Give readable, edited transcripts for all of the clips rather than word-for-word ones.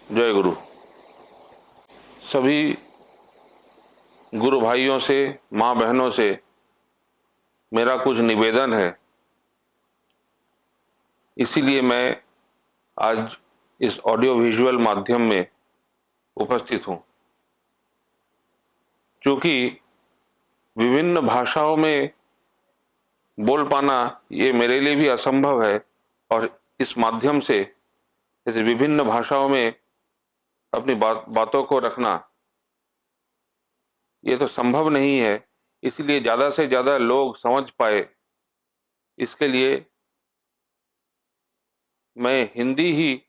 जय गुरु। सभी गुरु भाइयों से, माँ बहनों से मेरा कुछ निवेदन है, इसीलिए मैं आज इस ऑडियो विजुअल माध्यम में उपस्थित हूँ। क्योंकि विभिन्न भाषाओं में बोल पाना ये मेरे लिए भी असंभव है, और इस माध्यम से इस विभिन्न भाषाओं में अपनी बातों को रखना ये तो संभव नहीं है। इसलिए ज़्यादा से ज़्यादा लोग समझ पाए, इसके लिए मैं हिंदी ही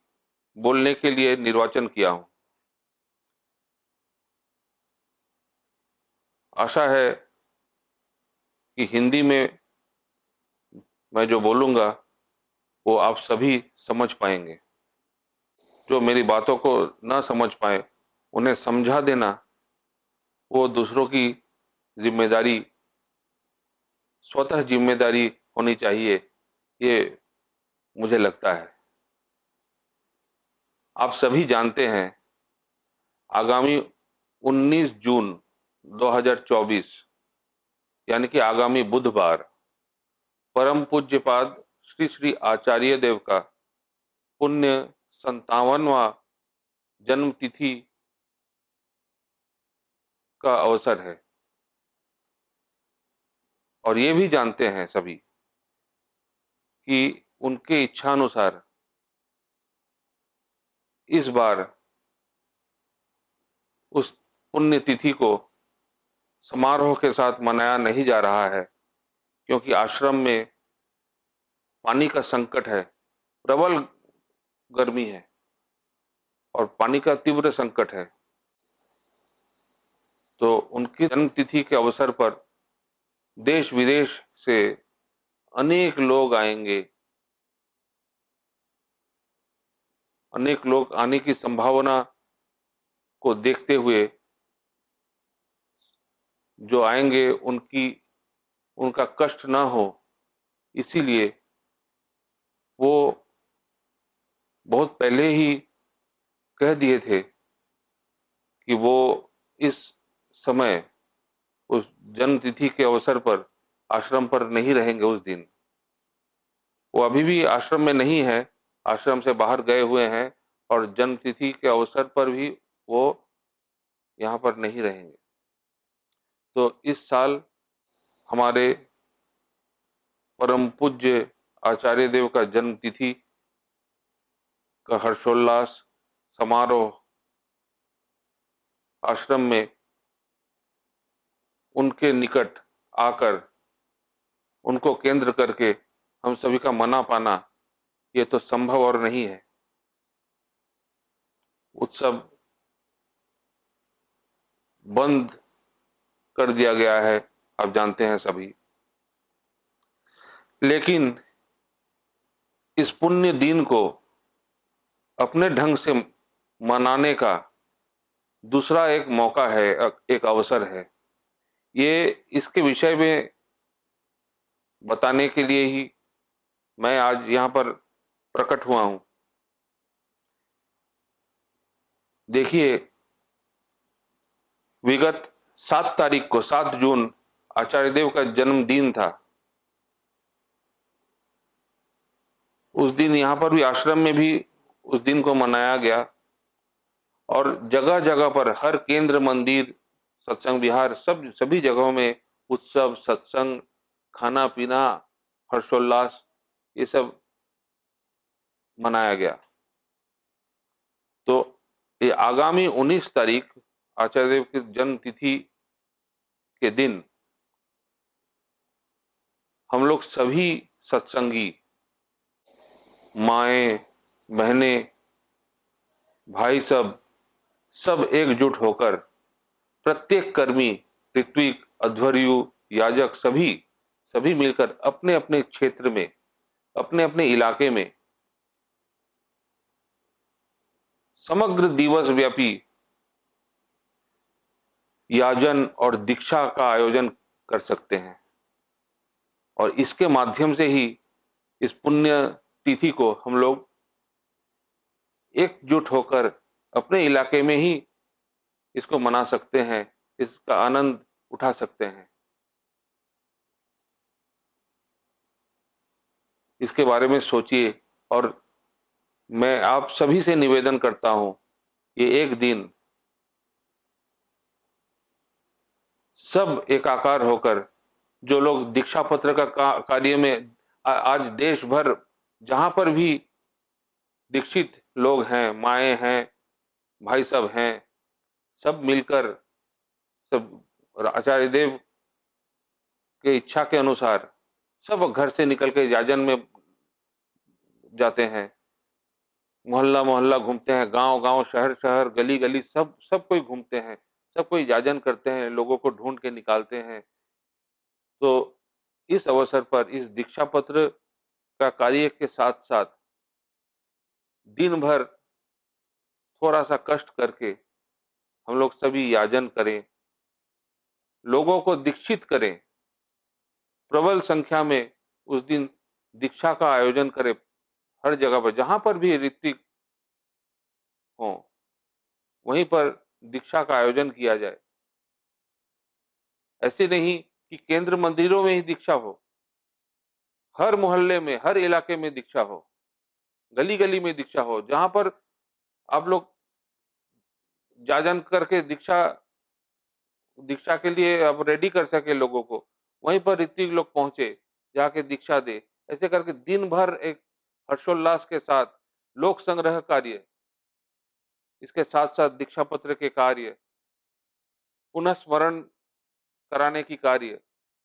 बोलने के लिए निर्वाचन किया हूँ। आशा है कि हिंदी में मैं जो बोलूँगा वो आप सभी समझ पाएंगे। जो मेरी बातों को न समझ पाए उन्हें समझा देना वो दूसरों की जिम्मेदारी, स्वतः जिम्मेदारी होनी चाहिए, ये मुझे लगता है। आप सभी जानते हैं, आगामी 19 जून 2024 यानी कि आगामी बुधवार परम पूज्यपाद श्री श्री आचार्य देव का पुण्य 57वां जन्म तिथि का अवसर है। और ये भी जानते हैं सभी कि उनके इच्छानुसार इस बार उस पुण्य तिथि को समारोह के साथ मनाया नहीं जा रहा है, क्योंकि आश्रम में पानी का संकट है, प्रबल गर्मी है और पानी का तीव्र संकट है। तो उनकी जन्म तिथि के अवसर पर देश विदेश से अनेक लोग आएंगे, अनेक लोग आने की संभावना को देखते हुए जो आएंगे उनका कष्ट ना हो, इसीलिए वो बहुत पहले ही कह दिए थे कि वो इस समय उस जन्म तिथि के अवसर पर आश्रम पर नहीं रहेंगे। उस दिन वो अभी भी आश्रम में नहीं है, आश्रम से बाहर गए हुए हैं, और जन्म तिथि के अवसर पर भी वो यहाँ पर नहीं रहेंगे। तो इस साल हमारे परम पूज्य आचार्य देव का जन्म तिथि का हर्षोल्लास समारोह आश्रम में उनके निकट आकर उनको केंद्र करके हम सभी का मना पाना ये तो संभव और नहीं है। उत्सव बंद कर दिया गया है, आप जानते हैं सभी। लेकिन इस पुण्य दिन को अपने ढंग से मनाने का दूसरा एक मौका है, एक अवसर है। ये इसके विषय में बताने के लिए ही मैं आज यहाँ पर प्रकट हुआ हूँ। देखिए, विगत 7 तारीख को 7 जून आचार्य देव का जन्मदिन था। उस दिन यहाँ पर भी आश्रम में भी उस दिन को मनाया गया, और जगह जगह पर हर केंद्र, मंदिर, सत्संग विहार, सभी जगहों में उत्सव, सत्संग, खाना पीना, हर्षोल्लास ये सब मनाया गया। तो ये आगामी 19 तारीख आचार्य देव की जन्म तिथि के दिन हम लोग सभी सत्संगी, माएं, बहनें, भाई सब एकजुट होकर प्रत्येक कर्मी, ऋत्विक, अध्वर्यु, याजक सभी मिलकर अपने अपने क्षेत्र में, अपने अपने इलाके में समग्र दिवस व्यापी याजन और दीक्षा का आयोजन कर सकते हैं। और इसके माध्यम से ही इस पुण्य तिथि को हम लोग एकजुट होकर अपने इलाके में ही इसको मना सकते हैं, इसका आनंद उठा सकते हैं। इसके बारे में सोचिए। और मैं आप सभी से निवेदन करता हूं, ये एक दिन सब एकाकार होकर, जो लोग दीक्षा पत्र का कार्य में आज देश भर जहां पर भी दीक्षित लोग हैं, माएँ हैं, भाई सब हैं, सब मिलकर, सब आचार्य देव के इच्छा के अनुसार सब घर से निकल के याजन में जाते हैं, मोहल्ला मोहल्ला घूमते हैं, गांव गांव, शहर शहर, गली गली, सब सब कोई घूमते हैं, सब कोई याजन करते हैं, लोगों को ढूंढ के निकालते हैं। तो इस अवसर पर इस दीक्षा पत्र का कार्य के साथ साथ दिन भर थोड़ा सा कष्ट करके हम लोग सभी याजन करें, लोगों को दीक्षित करें, प्रबल संख्या में उस दिन दीक्षा का आयोजन करें। हर जगह पर जहां पर भी ऋत्विक हो, वहीं पर दीक्षा का आयोजन किया जाए। ऐसे नहीं कि केंद्र मंदिरों में ही दीक्षा हो, हर मोहल्ले में, हर इलाके में दीक्षा हो, गली गली में दीक्षा हो। जहां पर आप लोग जाजन करके दीक्षा दीक्षा के लिए अब रेडी कर सके लोगों को, वहीं पर ऋत्विक लोग पहुंचे, जाके दीक्षा दे। ऐसे करके दिन भर एक हर्षोल्लास के साथ लोक संग्रह कार्य, इसके साथ साथ दीक्षा पत्र के कार्य, पुनः स्मरण कराने की कार्य,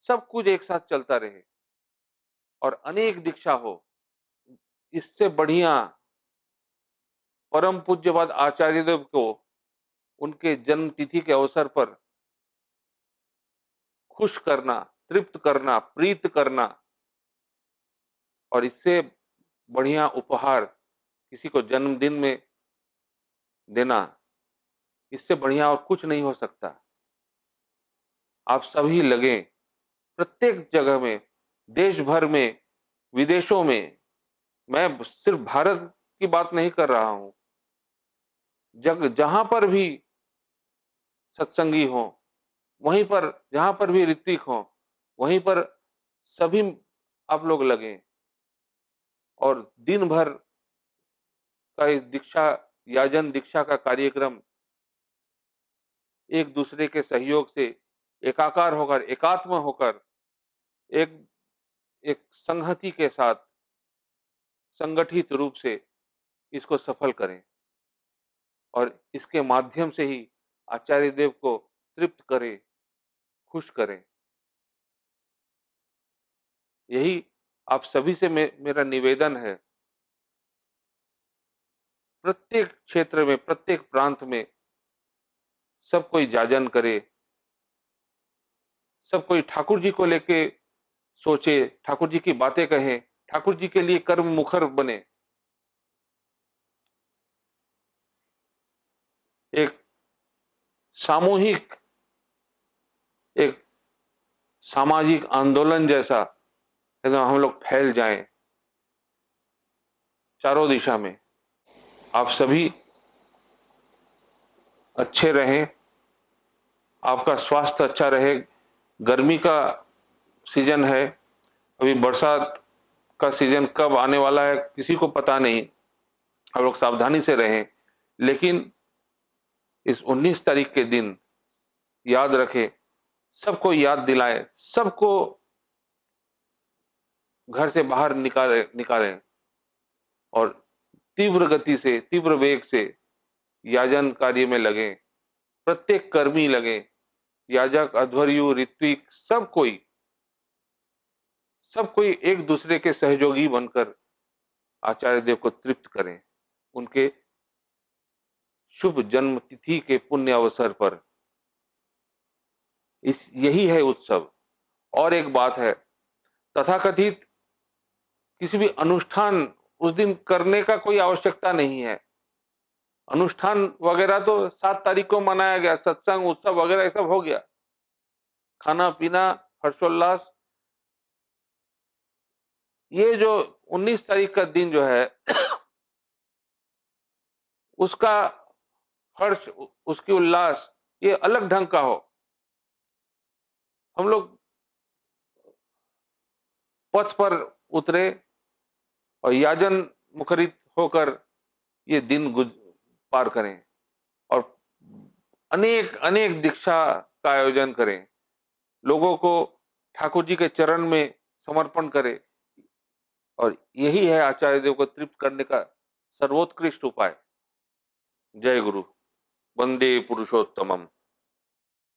सब कुछ एक साथ चलता रहे और अनेक दीक्षा हो। इससे बढ़िया परम पूज्यपाद आचार्य देव को उनके जन्म तिथि के अवसर पर खुश करना, तृप्त करना, प्रीत करना, और इससे बढ़िया उपहार किसी को जन्मदिन में देना, इससे बढ़िया और कुछ नहीं हो सकता। आप सभी लगे प्रत्येक जगह में, देश भर में, विदेशों में, मैं सिर्फ भारत की बात नहीं कर रहा हूं, जहां पर भी सत्संगी हो, वहीं पर जहां पर भी ऋत्विक हो, वहीं पर सभी आप लोग लगे और दिन भर का इस दीक्षा याजन दीक्षा का कार्यक्रम एक दूसरे के सहयोग से एकाकार होकर, एकात्म होकर, एक एक संहति के साथ संगठित रूप से इसको सफल करें और इसके माध्यम से ही आचार्य देव को तृप्त करें, खुश करें। यही आप सभी से मेरा निवेदन है। प्रत्येक क्षेत्र में, प्रत्येक प्रांत में सब कोई जाजन करे, सब कोई ठाकुर जी को लेके सोचे, ठाकुर जी की बातें कहें, ठाकुर जी के लिए कर्म मुखर बने। एक सामूहिक, एक सामाजिक आंदोलन जैसा एकदम हम लोग फैल जाएं चारों दिशा में। आप सभी अच्छे रहें, आपका स्वास्थ्य अच्छा रहे। गर्मी का सीजन है, अभी बरसात का सीजन कब आने वाला है किसी को पता नहीं, आप लोग सावधानी से रहें। लेकिन इस 19 तारीख के दिन याद रखें, सबको याद दिलाएं, सबको घर से बाहर निकालें और तीव्र गति से, तीव्र वेग से याजन कार्य में लगे। प्रत्येक कर्मी लगे, याजक, अध्वर्यु, ऋत्विक, सब कोई एक दूसरे के सहयोगी बनकर आचार्य देव को तृप्त करें। उनके शुभ जन्म तिथि के पुण्य अवसर पर यही है उत्सव। और एक बात है, तथाकथित किसी भी अनुष्ठान उस दिन करने का कोई आवश्यकता नहीं है। अनुष्ठान वगैरह तो 7 तारीख को मनाया गया, सत्संग, उत्सव वगैरह ये सब हो गया, खाना पीना, हर्षोल्लास। ये जो 19 तारीख का दिन जो है उसका हर्ष, उसकी उल्लास ये अलग ढंग का हो। हम लोग पथ पर उतरे और याजन मुखरित होकर ये दिन पार करें और अनेक अनेक दीक्षा का आयोजन करें, लोगों को ठाकुर जी के चरण में समर्पण करें, और यही है आचार्य देव को तृप्त करने का सर्वोत्कृष्ट उपाय। जय गुरु। वंदे पुरुषोत्तमम।